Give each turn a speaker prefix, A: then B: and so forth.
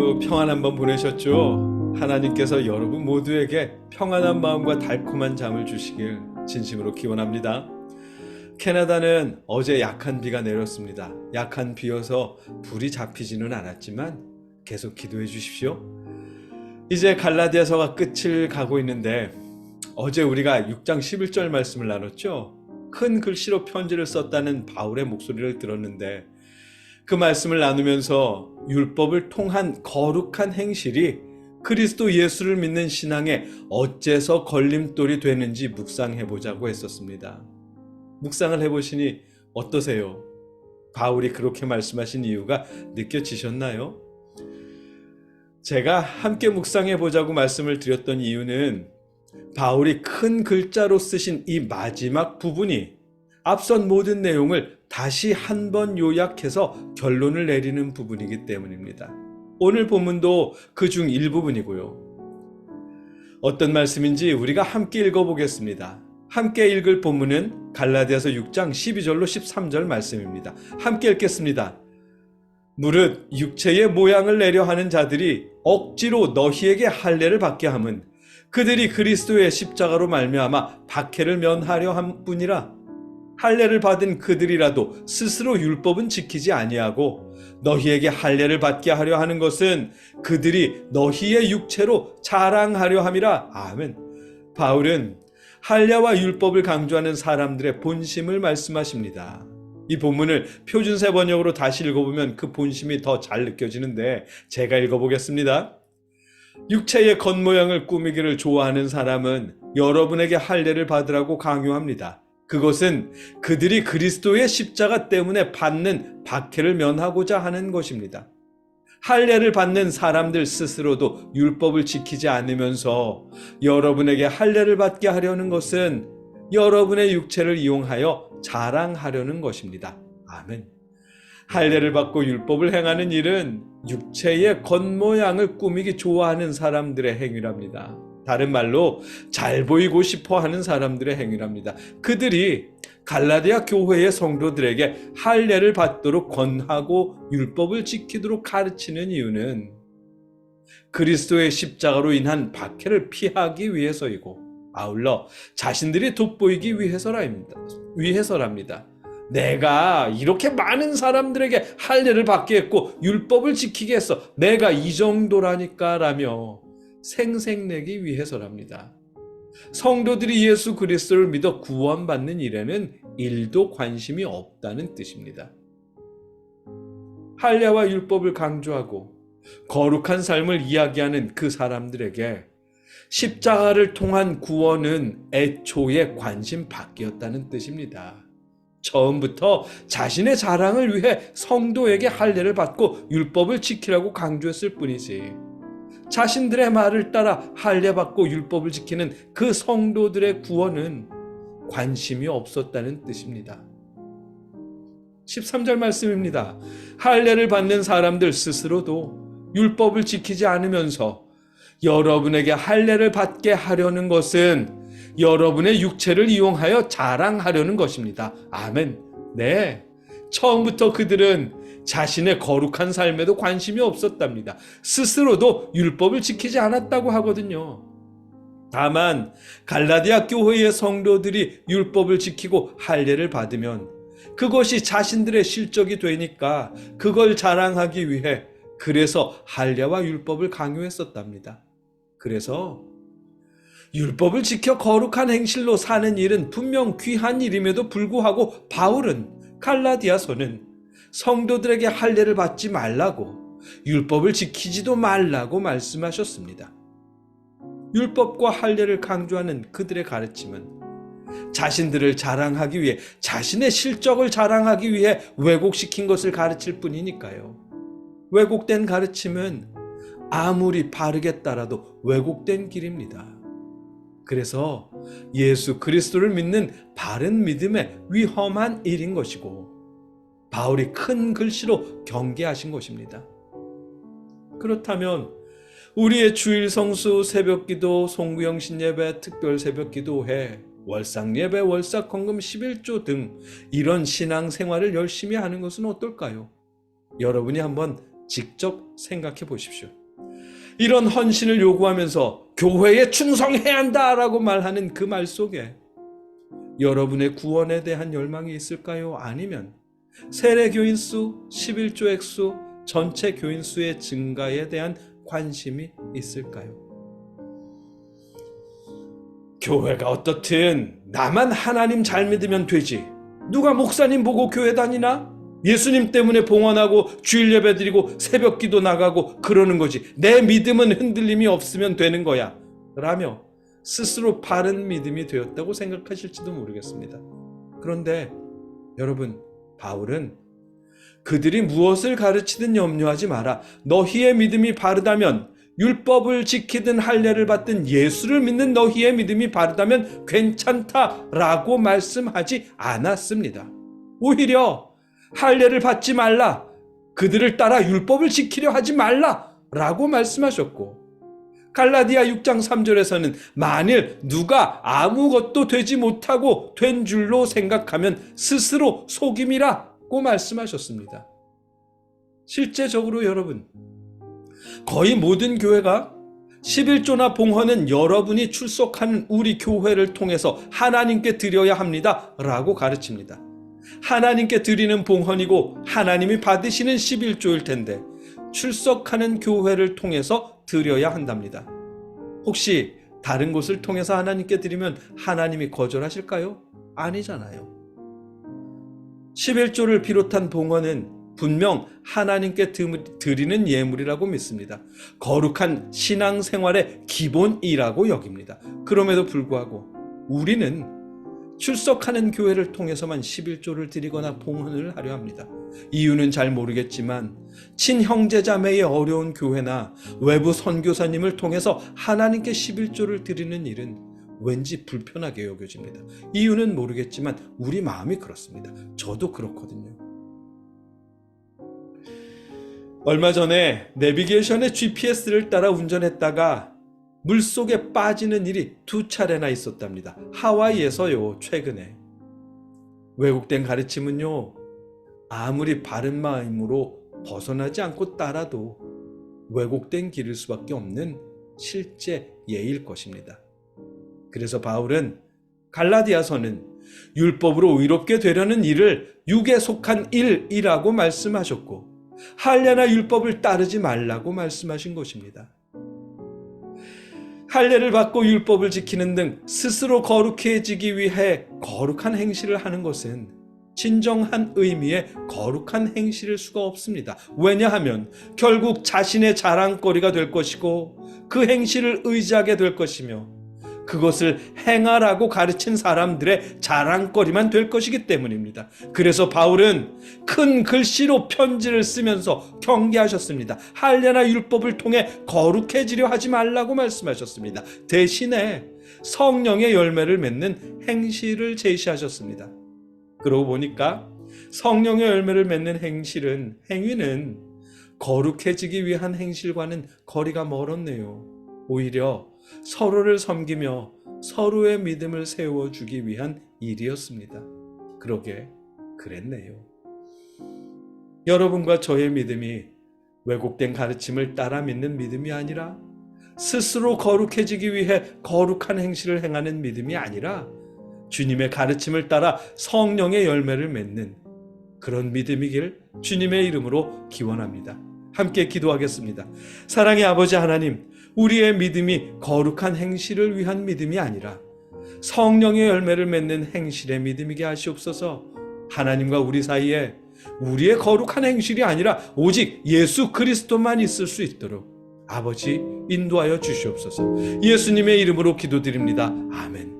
A: 주 평안한 밤 보내셨죠? 하나님께서 여러분 모두에게 평안한 마음과 달콤한 잠을 주시길 진심으로 기원합니다. 캐나다는 어제 약한 비가 내렸습니다. 약한 비여서 불이 잡히지는 않았지만 계속 기도해 주십시오. 이제 갈라디아서가 끝을 가고 있는데 어제 우리가 6장 11절 말씀을 나눴죠? 큰 글씨로 편지를 썼다는 바울의 목소리를 들었는데 그 말씀을 나누면서 율법을 통한 거룩한 행실이 그리스도 예수를 믿는 신앙에 어째서 걸림돌이 되는지 묵상해보자고 했었습니다. 묵상을 해보시니 어떠세요? 바울이 그렇게 말씀하신 이유가 느껴지셨나요? 제가 함께 묵상해보자고 말씀을 드렸던 이유는 바울이 큰 글자로 쓰신 이 마지막 부분이 앞선 모든 내용을 다시 한 번 요약해서 결론을 내리는 부분이기 때문입니다. 오늘 본문도 그중 일부분이고요. 어떤 말씀인지 우리가 함께 읽어보겠습니다. 함께 읽을 본문은 갈라디아서 6장 12절로 13절 말씀입니다. 함께 읽겠습니다. 무릇 육체의 모양을 내려 하는 자들이 억지로 너희에게 할례를 받게 함은 그들이 그리스도의 십자가로 말미암아 박해를 면하려 함 뿐이라. 할례를 받은 그들이라도 스스로 율법은 지키지 아니하고 너희에게 할례를 받게 하려 하는 것은 그들이 너희의 육체로 자랑하려 함이라. 아멘. 바울은 할례와 율법을 강조하는 사람들의 본심을 말씀하십니다. 이 본문을 표준세 번역으로 다시 읽어보면 그 본심이 더 잘 느껴지는데 제가 읽어보겠습니다. 육체의 겉모양을 꾸미기를 좋아하는 사람은 여러분에게 할례를 받으라고 강요합니다. 그것은 그들이 그리스도의 십자가 때문에 받는 박해를 면하고자 하는 것입니다. 할례를 받는 사람들 스스로도 율법을 지키지 않으면서 여러분에게 할례를 받게 하려는 것은 여러분의 육체를 이용하여 자랑하려는 것입니다. 아멘. 할례를 받고 율법을 행하는 일은 육체의 겉모양을 꾸미기 좋아하는 사람들의 행위랍니다. 다른 말로 잘 보이고 싶어 하는 사람들의 행위랍니다. 그들이 갈라디아 교회의 성도들에게 할례를 받도록 권하고 율법을 지키도록 가르치는 이유는 그리스도의 십자가로 인한 박해를 피하기 위해서이고 아울러 자신들이 돋보이기 위해서랍니다. 내가 이렇게 많은 사람들에게 할례를 받게 했고 율법을 지키게 했어. 내가 이 정도라니까 라며 생색내기 위해서랍니다. 성도들이 예수 그리스도를 믿어 구원받는 일에는 일도 관심이 없다는 뜻입니다. 할례와 율법을 강조하고 거룩한 삶을 이야기하는 그 사람들에게 십자가를 통한 구원은 애초에 관심 밖이었다는 뜻입니다. 처음부터 자신의 자랑을 위해 성도에게 할례를 받고 율법을 지키라고 강조했을 뿐이지 자신들의 말을 따라 할례 받고 율법을 지키는 그 성도들의 구원은 관심이 없었다는 뜻입니다. 13절 말씀입니다. 할례를 받는 사람들 스스로도 율법을 지키지 않으면서 여러분에게 할례를 받게 하려는 것은 여러분의 육체를 이용하여 자랑하려는 것입니다. 아멘. 네. 처음부터 그들은 자신의 거룩한 삶에도 관심이 없었답니다. 스스로도 율법을 지키지 않았다고 하거든요. 다만 갈라디아 교회의 성도들이 율법을 지키고 할례를 받으면 그것이 자신들의 실적이 되니까 그걸 자랑하기 위해 그래서 할례와 율법을 강요했었답니다. 그래서 율법을 지켜 거룩한 행실로 사는 일은 분명 귀한 일임에도 불구하고 바울은 갈라디아서는 성도들에게 할례를 받지 말라고 율법을 지키지도 말라고 말씀하셨습니다. 율법과 할례를 강조하는 그들의 가르침은 자신들을 자랑하기 위해 자신의 실적을 자랑하기 위해 왜곡시킨 것을 가르칠 뿐이니까요. 왜곡된 가르침은 아무리 바르게 따라도 왜곡된 길입니다. 그래서 예수 그리스도를 믿는 바른 믿음의 위험한 일인 것이고 바울이 큰 글씨로 경계하신 것입니다. 그렇다면 우리의 주일 성수, 새벽기도, 송구영신 예배, 특별 새벽기도회, 월상 예배, 월삭 헌금 11조 등 이런 신앙생활을 열심히 하는 것은 어떨까요? 여러분이 한번 직접 생각해 보십시오. 이런 헌신을 요구하면서 교회에 충성해야 한다라고 말하는 그 말 속에 여러분의 구원에 대한 열망이 있을까요? 아니면 세례교인 수, 11조 액수, 전체 교인 수의 증가에 대한 관심이 있을까요? 교회가 어떻든 나만 하나님 잘 믿으면 되지. 누가 목사님 보고 교회 다니나? 예수님 때문에 봉헌하고 주일 예배 드리고 새벽 기도 나가고 그러는 거지. 내 믿음은 흔들림이 없으면 되는 거야. 라며 스스로 바른 믿음이 되었다고 생각하실지도 모르겠습니다. 그런데 여러분, 바울은 그들이 무엇을 가르치든 염려하지 마라. 너희의 믿음이 바르다면, 율법을 지키든 할례를 받든 예수를 믿는 너희의 믿음이 바르다면 괜찮다라고 말씀하지 않았습니다. 오히려 할례를 받지 말라, 그들을 따라 율법을 지키려 하지 말라라고 말씀하셨고, 갈라디아 6장 3절에서는 만일 누가 아무것도 되지 못하고 된 줄로 생각하면 스스로 속임이라고 말씀하셨습니다. 실제적으로 여러분, 거의 모든 교회가 11조나 봉헌은 여러분이 출석하는 우리 교회를 통해서 하나님께 드려야 합니다 라고 가르칩니다. 하나님께 드리는 봉헌이고 하나님이 받으시는 11조일 텐데 출석하는 교회를 통해서 드려야 한답니다. 혹시 다른 곳을 통해서 하나님께 드리면 하나님이 거절하실까요? 아니잖아요. 11조를 비롯한 봉헌은 분명 하나님께 드리는 예물이라고 믿습니다. 거룩한 신앙생활의 기본이라고 여깁니다. 그럼에도 불구하고 우리는 출석하는 교회를 통해서만 11조를 드리거나 봉헌을 하려 합니다. 이유는 잘 모르겠지만 친형제자매의 어려운 교회나 외부 선교사님을 통해서 하나님께 11조를 드리는 일은 왠지 불편하게 여겨집니다. 이유는 모르겠지만 우리 마음이 그렇습니다. 저도 그렇거든요. 얼마 전에 내비게이션의 GPS를 따라 운전했다가 물속에 빠지는 일이 2차례나 있었답니다. 하와이에서요, 최근에. 왜곡된 가르침은요, 아무리 바른 마음으로 벗어나지 않고 따라도 왜곡된 길일 수밖에 없는 실제 예일 것입니다. 그래서 바울은 갈라디아서는 율법으로 의롭게 되려는 일을 육에 속한 일이라고 말씀하셨고, 할례나 율법을 따르지 말라고 말씀하신 것입니다. 할례를 받고 율법을 지키는 등 스스로 거룩해지기 위해 거룩한 행실을 하는 것은 진정한 의미의 거룩한 행실일 수가 없습니다. 왜냐하면 결국 자신의 자랑거리가 될 것이고 그 행실을 의지하게 될 것이며 그것을 행하라고 가르친 사람들의 자랑거리만 될 것이기 때문입니다. 그래서 바울은 큰 글씨로 편지를 쓰면서 경계하셨습니다. 할례나 율법을 통해 거룩해지려 하지 말라고 말씀하셨습니다. 대신에 성령의 열매를 맺는 행실을 제시하셨습니다. 그러고 보니까 성령의 열매를 맺는 행위는 거룩해지기 위한 행실과는 거리가 멀었네요. 오히려 서로를 섬기며 서로의 믿음을 세워주기 위한 일이었습니다. 그러게 그랬네요. 여러분과 저의 믿음이 왜곡된 가르침을 따라 믿는 믿음이 아니라 스스로 거룩해지기 위해 거룩한 행실을 행하는 믿음이 아니라 주님의 가르침을 따라 성령의 열매를 맺는 그런 믿음이길 주님의 이름으로 기원합니다. 함께 기도하겠습니다. 사랑의 아버지 하나님, 우리의 믿음이 거룩한 행실을 위한 믿음이 아니라 성령의 열매를 맺는 행실의 믿음이게 하시옵소서. 하나님과 우리 사이에 우리의 거룩한 행실이 아니라 오직 예수 그리스도만 있을 수 있도록 아버지 인도하여 주시옵소서. 예수님의 이름으로 기도드립니다. 아멘.